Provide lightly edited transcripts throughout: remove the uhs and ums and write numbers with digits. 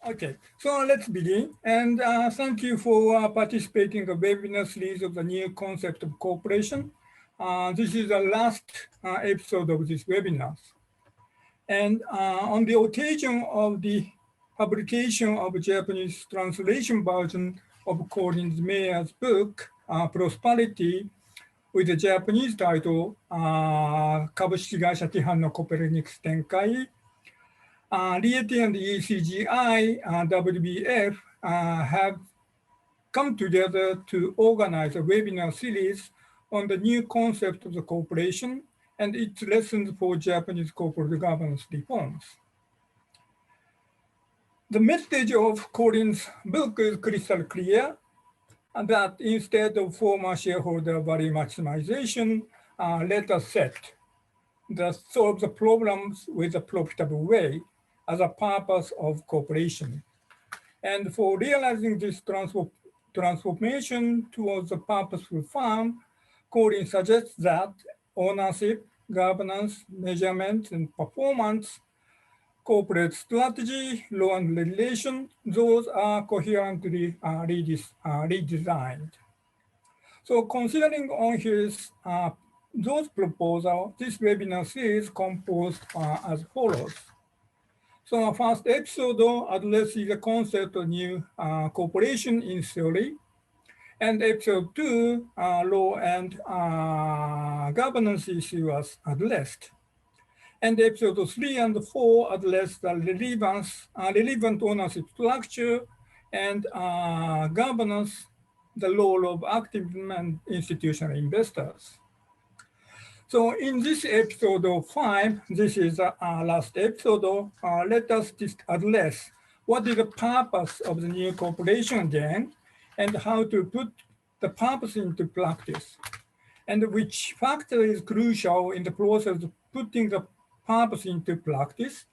Okay, so let's begin. And thank you for participating in the webinar series of the new concept of cooperation. This is the last episode of this webinar. And on the occasion of the publication of Japanese translation version of Colin Mayer's book, Prosperity, with the Japanese title, 株式会社ティハンのコペルニクス展開 RIETI and ECGI-WBF have come together to organize a webinar series on the new concept of the corporation and its lessons for Japanese corporate governance reforms. The message of Colin's book is crystal clear that instead of former shareholder value maximization, let us solve the problems with a profitable way as a purpose of cooperation. And for realizing this transformation towards a purposeful firm, Colin suggests that ownership, governance, measurement, and performance, corporate strategy, law and regulation, those are coherently redesigned. So considering on his those proposals, this webinar series composed as follows. So our first episode addresses the concept of new corporation in theory. And episode 2, law and governance issue was addressed. And episode 3 and 4 address the relevant ownership structure and governance, the role of active and institutional investors. So in this episode 5, this is the last episode, let us address what is the purpose of the new corporation again, and how to put the purpose into practice, and which factor is crucial in the process of putting the purpose into practice,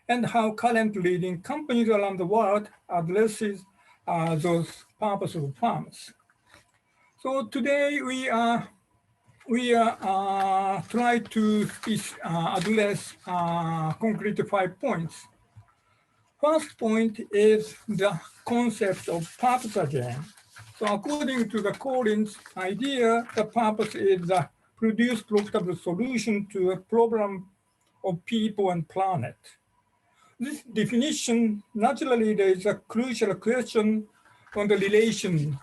and how current leading companies around the world addresses those purposeful firms. So today we try to address concrete 5 points. First point is the concept of purpose again. So according to the Colin's idea, the purpose is the produce profitable solution to a problem of people and planet. This definition naturally raises a crucial question on the relation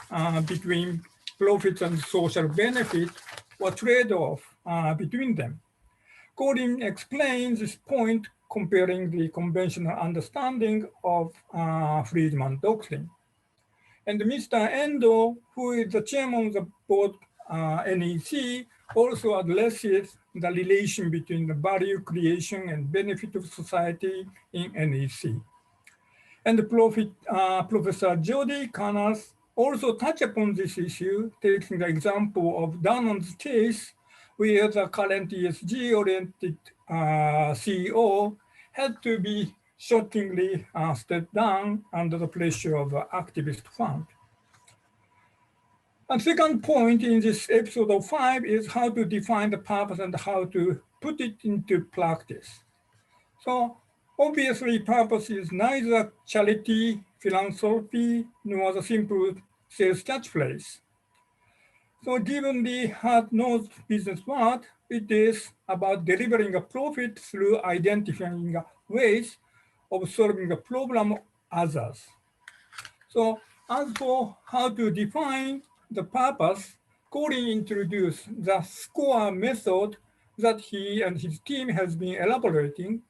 between profits and social benefit or trade-off between them. Colin explains this point comparing the conventional understanding of Friedman doctrine. And Mr. Endo, who is the chairman of the board NEC, also addresses the relation between the value creation and benefit of society in NEC. And Professor Jordi Canals also touch upon this issue, taking the example of Dannon's case, where the current ESG-oriented CEO had to be shockingly stepped down under the pressure of an activist fund. And second point in this episode 5 is how to define the purpose and how to put it into practice. So obviously, purpose is neither charity, philanthropy, nor the simple sales catchphrase. So given the hard-nosed business world, it is about delivering a profit through identifying ways of solving the problem of others. So as for how to define the purpose, Colin introduced the SCORE method that he and his team has been elaborating.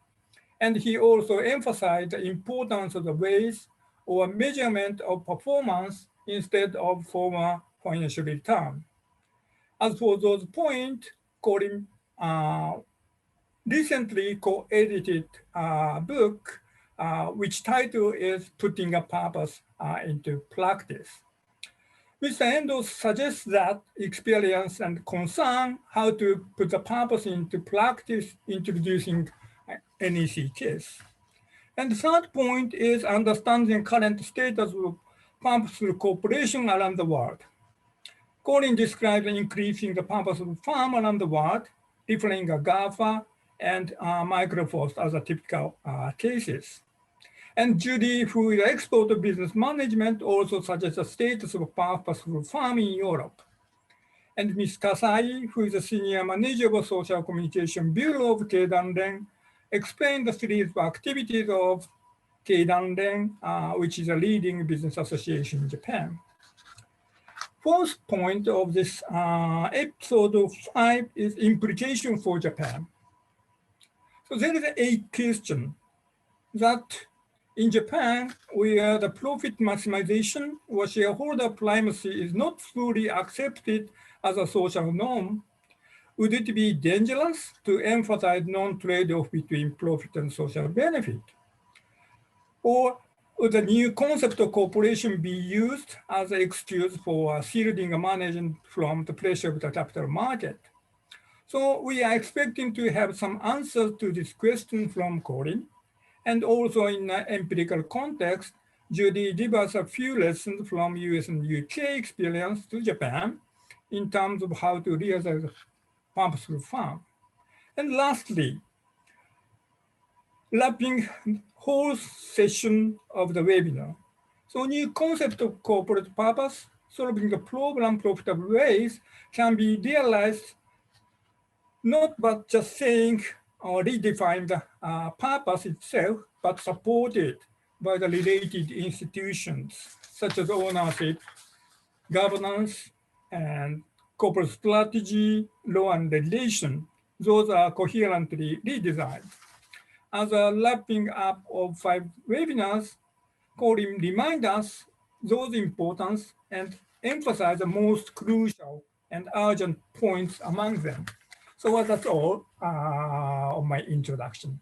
And he also emphasized the importance of the ways or measurement of performance instead of former financial return. As for those points, Colin recently co-edited a book, which title is Putting a Purpose into Practice. Mr. Endo suggests that experience and concern how to put the purpose into practice, introducing NEC case. And the third point is understanding current status of purposeful cooperation around the world. Colin describes increasing the purposeful firm around the world, referring to GAFA and Microsoft as a typical cases. And Jordi, who is an expert of business management, also suggests the status of purposeful farm in Europe. And Ms. Kasai, who is a senior manager of social communication bureau of Keidanren, explained the series of activities of Keidanren, which is a leading business association in Japan. Fourth point of this episode 5 is implication for Japan. So there is a question that in Japan, where the profit maximization or shareholder primacy is not fully accepted as a social norm, would it be dangerous to emphasize non-trade-off between profit and social benefit? Or would the new concept of cooperation be used as an excuse for shielding a management from the pressure of the capital market? So we are expecting to have some answers to this question from Colin. And also in an empirical context, Jordi gave us a few lessons from US and UK experience to Japan in terms of how to realize purposeful farm. And lastly, wrapping whole session of the webinar. So new concept of corporate purpose, solving the problem profitable ways can be realized not but just saying or redefine the purpose itself, but supported by the related institutions such as ownership, governance, and corporate strategy, law and regulation. Those are coherently redesigned. As a wrapping up of 5 webinars, Colin reminds us those importance and emphasize the most crucial and urgent points among them. So that's all of my introduction.